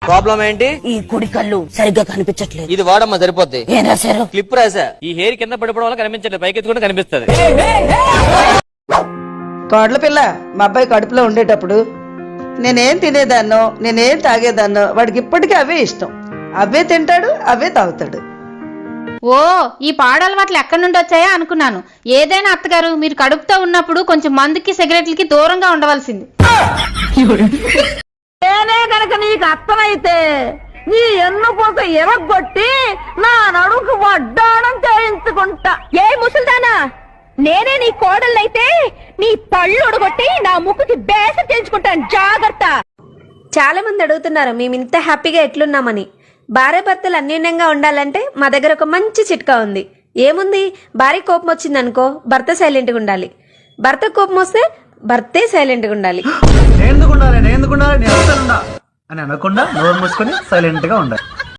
Problem ఏంటి? ఈ కుడి కళ్ళు సరిగ్గా కనిపించట్లేదు. ఇది వాడమ్మా సరిపోద్ది. ఏం రాశారు? క్లిప్ రాసా. ఈ హెయిర్ కింద పడిపోవడం వల్ల కనిపించట్లేదు, పైకి ఎత్తుకుంటే కనిపిస్తుంది. కోడల పిల్ల మా అబ్బాయి కడుపులో ఉండేటప్పుడు నేనేం తినేదాన్నో నేనేం తాగేదాన్నో వాడికి ఇప్పటికీ అవే ఇష్టం. అవే తింటాడు, అవే తాగుతాడు. ఓ ఈ పాడలవాట్లు ఎక్కడి నుండి వచ్చాయా అనుకున్నాను. ఏదైనా అత్తగారు మీరు కడుపుతో ఉన్నప్పుడు కొంచెం మందుకి సిగరెట్లకి దూరంగా ఉండవలసింది. నేనే గనక నీకు అత్తనైతే నీ ఎన్నుపోక ఎరగొట్టి నా నడుకు వడ్డాణం చేయించుకుంటా. ఏ ముసల్దానా, నేనే నీ కోడలైతే నీ పళ్ళు ఒడగొట్టి నా ముక్కుకి బేస చేయించుకుంటాను, జాగ్రత్త. చాలా మంది అడుగుతున్నారు మేము ఇంత హ్యాపీగా ఎట్లున్నామని. భార్య భర్తలు అన్యోన్యంగా ఉండాలంటే మా దగ్గర ఒక మంచి చిట్కా ఉంది. ఏముంది, భార్య కోపం వచ్చిందనుకో భర్త సైలెంట్గా ఉండాలి, భర్త కోపం వస్తే భర్తే సైలెంట్గా ఉండాలి. నేను ఎందుకుండాలి అని అనకుండా నోరు మూసుకొని సైలెంట్ గా ఉండాలి.